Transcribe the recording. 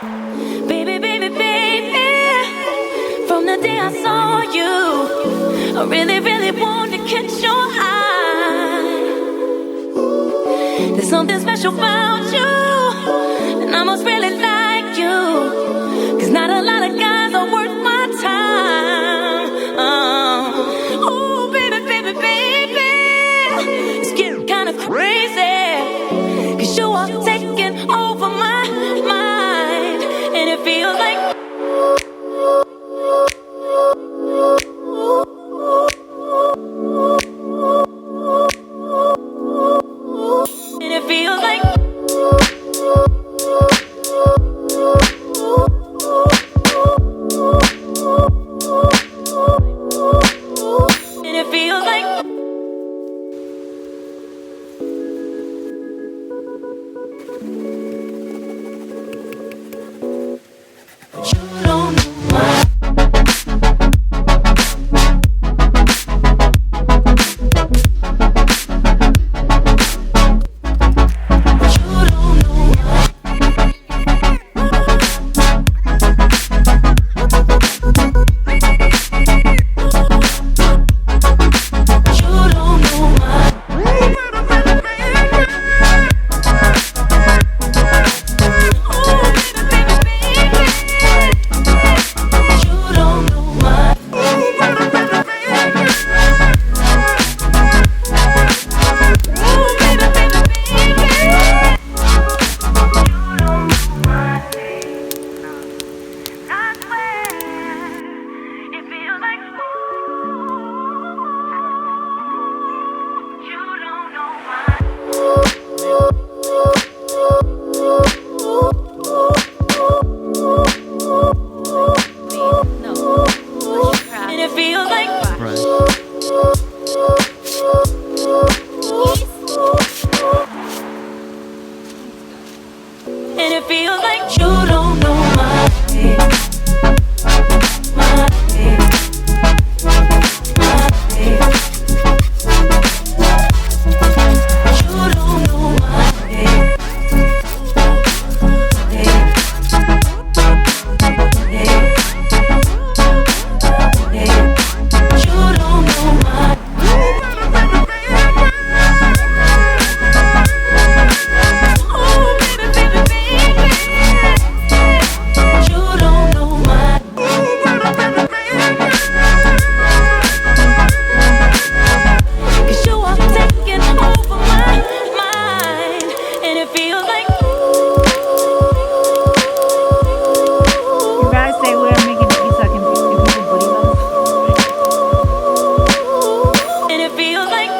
Baby, baby, baby, from the day I saw you, I really, really want to catch your eye. There's something special about you, and I must really like you, 'cause not a lot of guys are worth my time. Oh, baby, baby, baby, it's getting kind of crazy, 'cause you are taking over my mind, and it feels like and it feels like and it feels like you don't know why. And it feels like and it feels like you don't know my name. My name. My name. You don't know my name. Name. Name. Name. You don't know my oh, baby, baby, baby. You don't know my cause you are taking over my mind, and it feels like You guys say we're making it so I can give people booty love. and it feels like